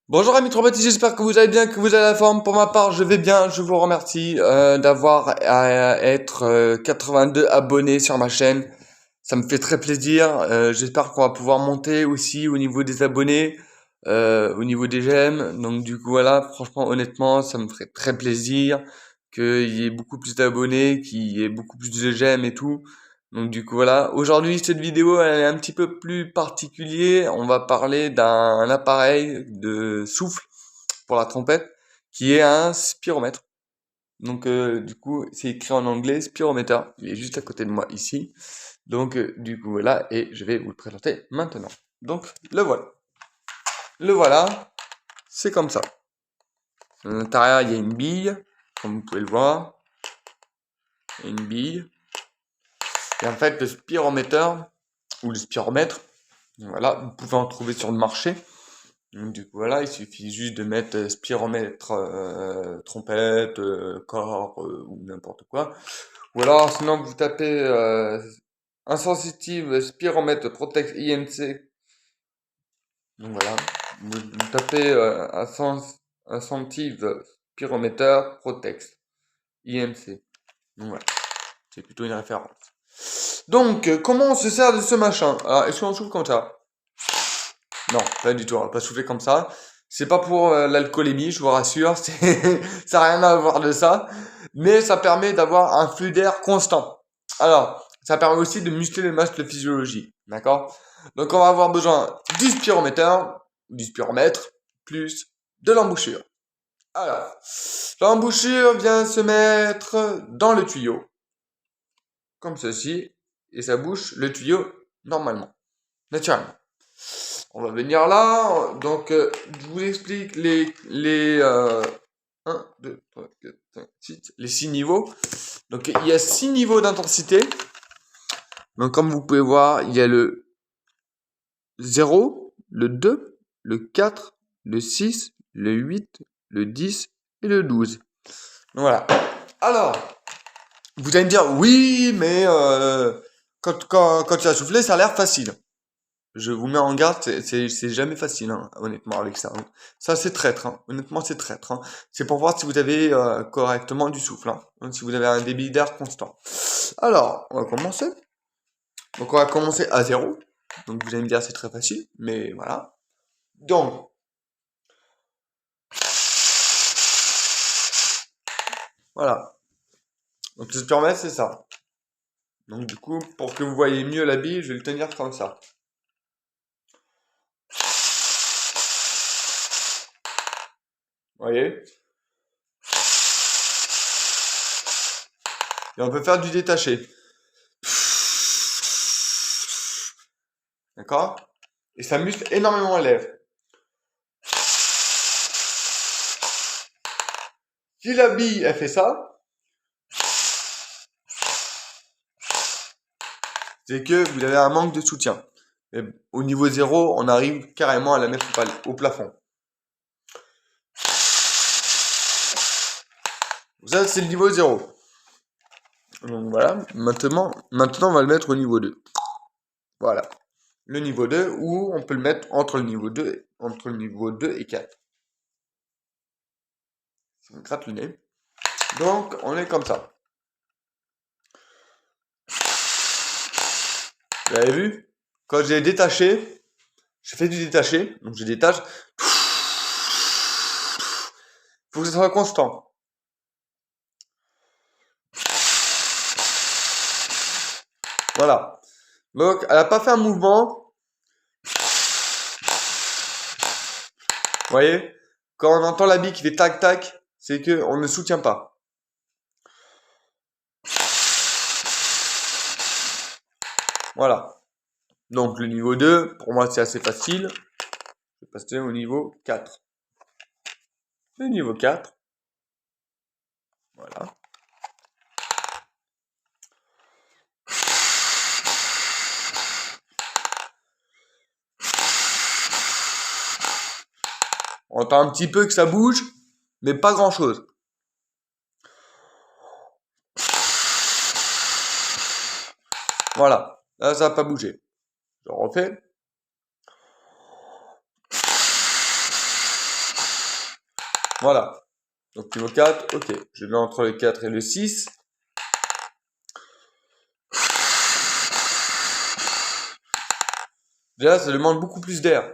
Bonjour amis Trompettis, j'espère que vous allez bien, que vous avez la forme. Pour ma part, je vais bien, je vous remercie d'avoir à être 82 abonnés sur ma chaîne. Ça me fait très plaisir. J'espère qu'on va pouvoir monter aussi au niveau des abonnés, au niveau des j'aime. Donc du coup voilà, franchement honnêtement, ça me ferait très plaisir qu'il y ait beaucoup plus d'abonnés, qu'il y ait beaucoup plus de j'aime et tout. Donc du coup voilà, aujourd'hui cette vidéo elle est un petit peu plus particulier. On va parler d'un appareil de souffle pour la trompette qui est un spiromètre. Donc du coup c'est écrit en anglais spirometer. Il est juste à côté de moi ici. Donc du coup voilà et je vais vous le présenter maintenant. Donc le voilà. Le voilà, c'est comme ça. À l'intérieur il y a une bille, comme vous pouvez le voir. Il y a une bille. Et en fait le spiromètre ou le spiromètre, voilà, vous pouvez en trouver sur le marché. Donc, du coup, voilà, il suffit juste de mettre spiromètre, trompette, corps ou n'importe quoi. Ou alors, sinon, vous tapez insensitive spiromètre Protex IMC. Donc voilà, vous tapez insensitive spiromètre Protex IMC. Donc voilà, c'est plutôt une référence. Donc, comment on se sert de ce machin? Alors, est-ce qu'on souffle comme ça? Non, pas du tout, on va pas souffler comme ça. C'est pas pour l'alcoolémie, je vous rassure, ça n'a rien à voir de ça. Mais ça permet d'avoir un flux d'air constant. Alors, ça permet aussi de muscler les muscles de physiologie. D'accord? Donc, on va avoir besoin du spiromètre, plus de l'embouchure. Alors, l'embouchure vient se mettre dans le tuyau, comme ceci, et ça bouche le tuyau normalement, naturellement. On va venir là, donc je vous explique les 1, 2, 3, 4, 5, 6, les 6 niveaux. Donc il y a 6 niveaux d'intensité. Donc comme vous pouvez voir, il y a le 0, le 2, le 4, le 6, le 8, le 10 et le 12. Donc voilà. Alors, vous allez me dire, oui, mais quand tu as soufflé, ça a l'air facile. Je vous mets en garde, c'est jamais facile, hein, honnêtement, avec ça, hein. Ça, c'est traître, hein. Honnêtement, c'est traître, hein. C'est pour voir si vous avez correctement du souffle, hein. Donc, si vous avez un débit d'air constant. Alors, on va commencer. Donc, on va commencer à 0. Donc, vous allez me dire, c'est très facile, mais voilà. Donc, voilà. Donc, ce qui permet, c'est ça. Donc, du coup, pour que vous voyez mieux la bille, je vais le tenir comme ça. Vous voyez? Et on peut faire du détaché. D'accord? Et ça muscle énormément les lèvres. Si la bille, elle fait ça, c'est que vous avez un manque de soutien. Et au niveau 0, on arrive carrément à la mettre au plafond. Ça, c'est le niveau 0. Donc voilà, maintenant, on va le mettre au niveau 2. Voilà. Le niveau 2, ou on peut le mettre entre le niveau 2 et 4. Ça me gratte le nez. Donc, on est comme ça. Vous avez vu? Quand j'ai détaché, je fais du détaché, donc je détache. Faut que ça soit constant. Voilà. Donc, elle n'a pas fait un mouvement. Vous voyez? Quand on entend la bille qui fait tac tac, c'est que on ne soutient pas. Voilà. Donc le niveau 2, pour moi c'est assez facile. Je vais passer au niveau 4. Le niveau 4. Voilà. On entend un petit peu que ça bouge, mais pas grand chose. Voilà. Là, ça n'a pas bougé. Je refais. Voilà. Donc niveau 4, ok. Je mets entre le 4 et le 6. Déjà, ça demande beaucoup plus d'air.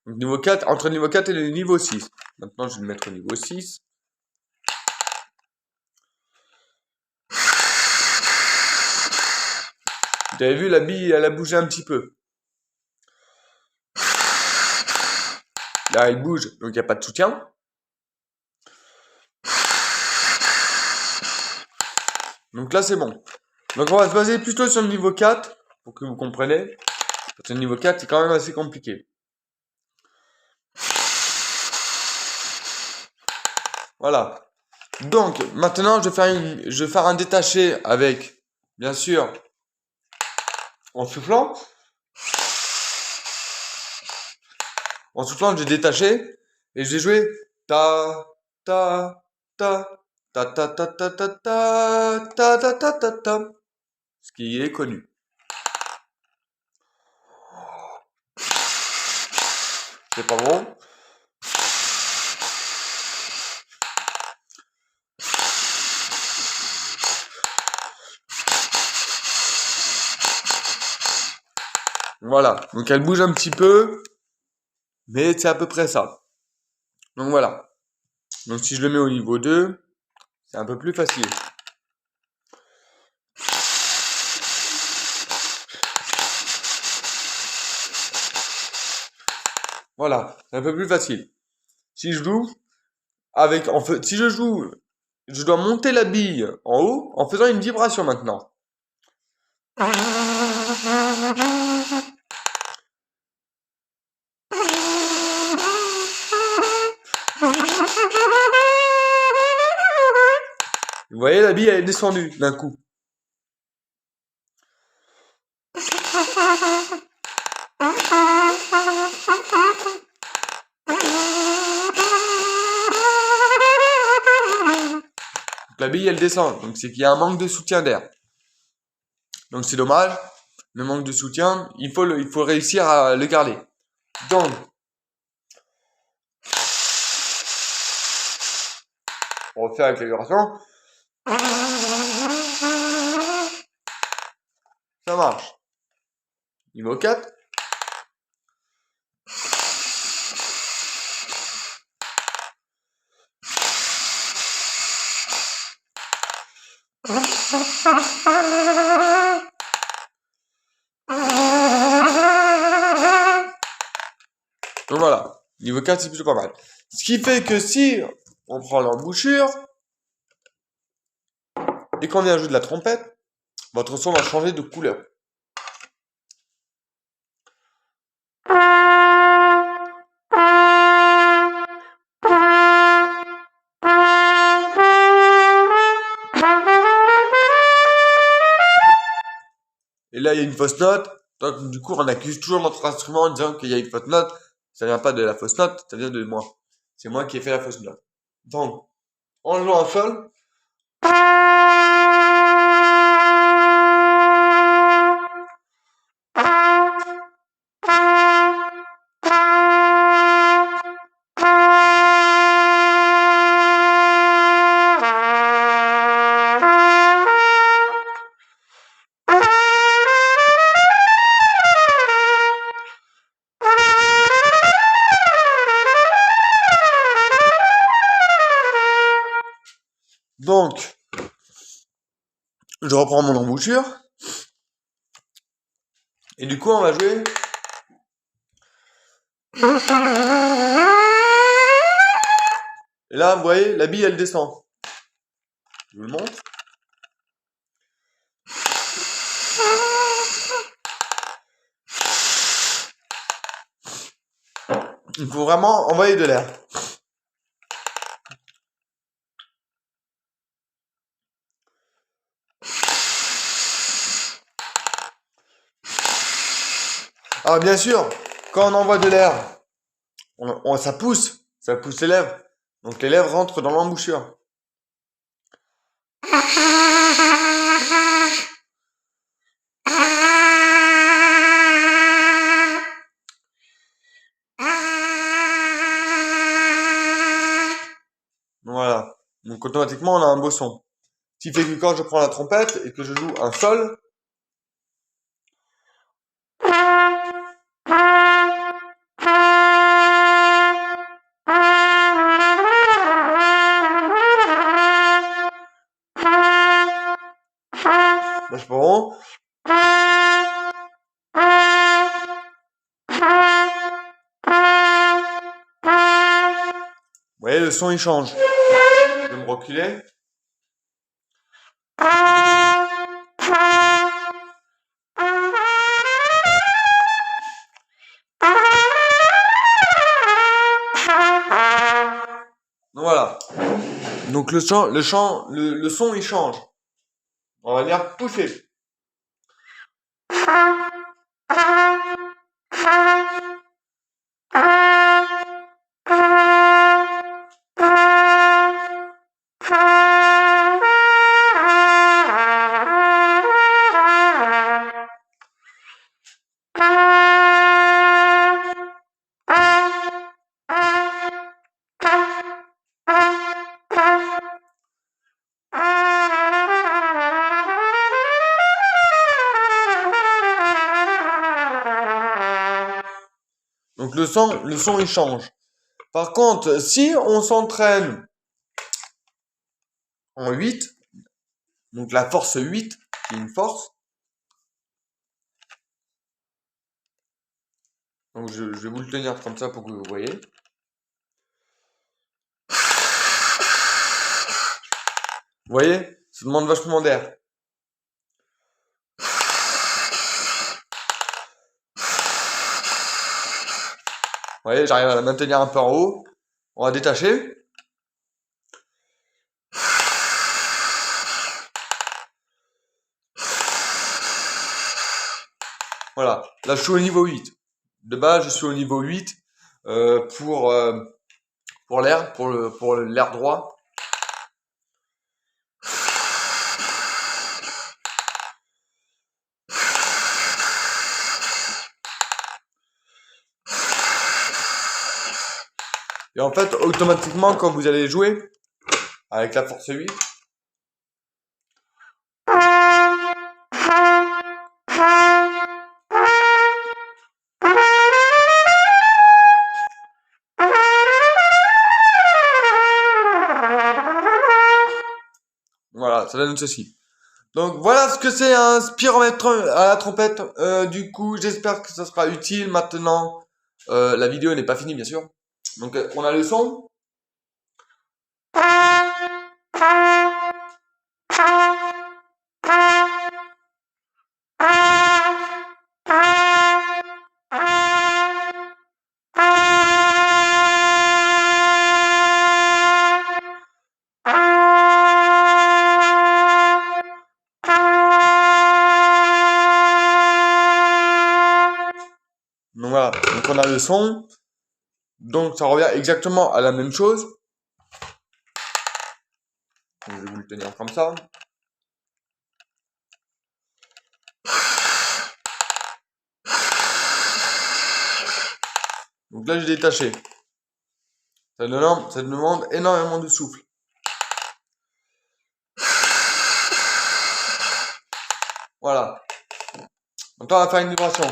Donc niveau 4, entre le niveau 4 et le niveau 6. Maintenant, je vais le mettre au niveau 6. Vous avez vu, la bille, elle a bougé un petit peu. Là, elle bouge, donc il n'y a pas de soutien. Donc là, c'est bon. Donc on va se baser plutôt sur le niveau 4, pour que vous compreniez. Parce que le niveau 4, c'est quand même assez compliqué. Voilà. Donc, maintenant, je vais faire un détaché avec, bien sûr, en soufflant. En soufflant, j'ai détaché et j'ai joué ta ta ta ta ta ta ta ta ta ta ta ta ta ta, ce qui est connu. C'est pas bon. Voilà. Donc elle bouge un petit peu, mais c'est à peu près ça. Donc voilà. Donc si je le mets au niveau 2, c'est un peu plus facile. Voilà, c'est un peu plus facile. Si je joue si je joue, je dois monter la bille en haut en faisant une vibration maintenant. Vous voyez, la bille elle est descendue d'un coup. Donc la bille elle descend, donc c'est qu'il y a un manque de soutien d'air. Donc c'est dommage, le manque de soutien, il faut réussir à le garder. Donc, on refait avec la vibration. Ça marche. Niveau 4. Donc voilà, niveau 4 c'est plutôt pas mal. Ce qui fait que si on prend l'embouchure et qu'on vient jouer de la trompette, votre son va changer de couleur. Et là il y a une fausse note, donc du coup on accuse toujours notre instrument en disant qu'il y a une fausse note. Ça vient pas de la fausse note, ça vient de moi. C'est moi qui ai fait la fausse note. Donc, en jouant un sol, donc, je reprends mon embouchure. Et du coup, on va jouer. Et là, vous voyez, la bille, elle descend. Je vous le montre. Il faut vraiment envoyer de l'air. Alors bien sûr, quand on envoie de l'air, ça pousse les lèvres. Donc les lèvres rentrent dans l'embouchure. Donc automatiquement, on a un beau son. Ce qui fait que quand je prends la trompette et que je joue un sol, là, je prends. Vous voyez, le son il change. Je vais me reculer. Donc voilà. Donc le son il change. On va dire poussé. Donc le son il change. Par contre, si on s'entraîne en 8, donc la force 8, qui est une force, donc je vais vous le tenir comme ça pour que vous voyez. Vous voyez, ça demande vachement d'air. Vous voyez, j'arrive à la maintenir un peu en haut. On va détacher. Voilà, là je suis au niveau 8. De base, je suis au niveau 8 pour l'air, pour l'air droit. Et en fait, automatiquement, quand vous allez jouer avec la force 8, voilà, ça donne ceci. Donc voilà ce que c'est un spiromètre à la trompette. Du coup, j'espère que ça sera utile. Maintenant, la vidéo n'est pas finie, bien sûr. Donc on a le son. Donc voilà, donc on a le son. Donc ça revient exactement à la même chose. Donc, je vais vous le tenir comme ça. Donc là, j'ai détaché. Ça demande énormément de souffle. Voilà. Maintenant, on va faire une vibration.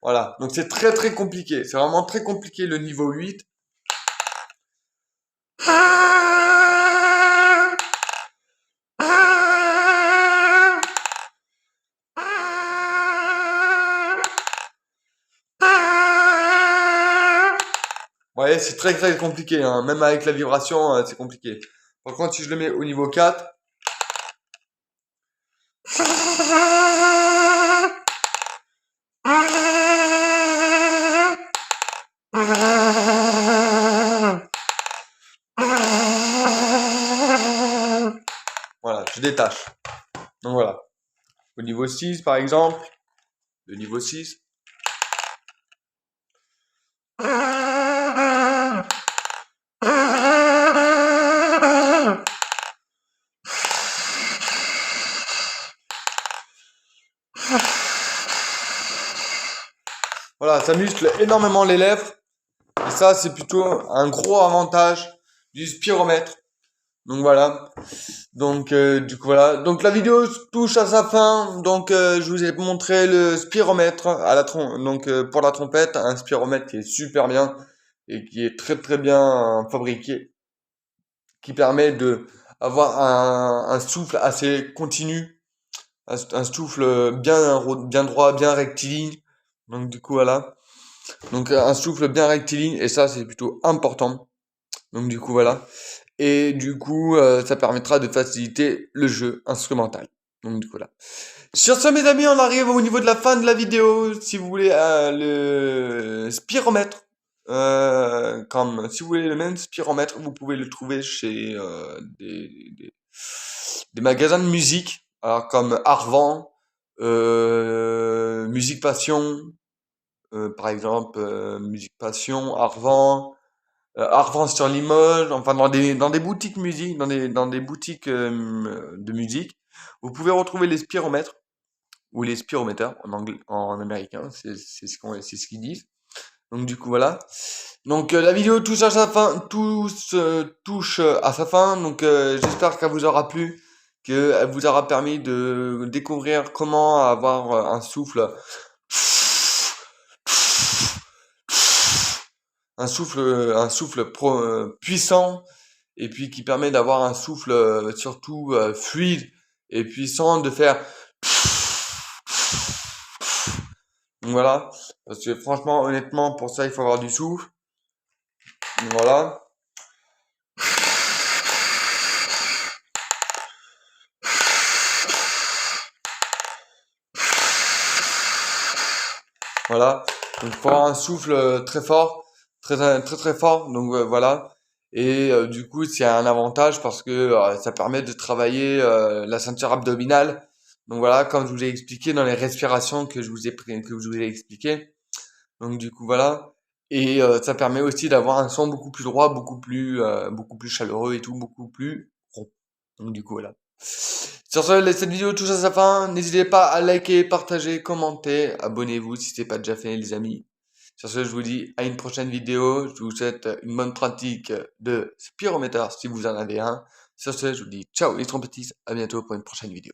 Voilà. Donc c'est très très compliqué. C'est vraiment très compliqué le niveau 8. Vous voyez, c'est très très compliqué, hein. Même avec la vibration, c'est compliqué. Par contre, si je le mets au niveau 4, voilà, je détache. Donc voilà. Au niveau 6, par exemple, le niveau 6. Voilà, ça muscle énormément les lèvres. Et ça, c'est plutôt un gros avantage du spiromètre. Donc voilà. Donc du coup voilà. Donc la vidéo touche à sa fin. Donc je vous ai montré le spiromètre à la donc pour la trompette, un spiromètre qui est super bien et qui est très très bien fabriqué, qui permet de avoir un souffle assez continu, un souffle bien droit, bien rectiligne. Donc du coup voilà. Donc un souffle bien rectiligne et ça c'est plutôt important. Donc du coup voilà. Et du coup ça permettra de faciliter le jeu instrumental. Donc du coup là. Sur ce mes amis, on arrive au niveau de la fin de la vidéo. Si vous voulez le spiromètre, comme si vous voulez le même spiromètre, vous pouvez le trouver chez des magasins de musique, alors comme Arvan, Musique Passion, par exemple Musique Passion, Arvan, Arvan sur Limoges, enfin dans des boutiques musique, dans des boutiques de musique, vous pouvez retrouver les spiromètres ou les spirométers en anglais, en américain, c'est ce qu'ils disent. Donc du coup voilà. Donc la vidéo touche à sa fin, touche à sa fin. Donc j'espère qu'elle vous aura plu, qu'elle vous aura permis de découvrir comment avoir un souffle puissant et puis qui permet d'avoir un souffle surtout fluide et puissant de faire. Donc voilà, parce que franchement, honnêtement, pour ça, il faut avoir du souffle. Donc voilà. Voilà. Donc il faut avoir un souffle très fort, très fort. Donc voilà. Et du coup, c'est un avantage parce que ça permet de travailler la ceinture abdominale. Donc voilà, comme je vous ai expliqué dans les respirations que je vous ai expliqué. Donc du coup voilà. Et ça permet aussi d'avoir un son beaucoup plus droit, beaucoup plus chaleureux et tout, beaucoup plus rond. Donc du coup voilà. Sur ce, cette vidéo touche à sa fin. N'hésitez pas à liker, partager, commenter, abonnez-vous si ce n'est pas déjà fait les amis. Sur ce, je vous dis à une prochaine vidéo. Je vous souhaite une bonne pratique de spirométer si vous en avez un. Sur ce, je vous dis ciao les trompettistes, à bientôt pour une prochaine vidéo.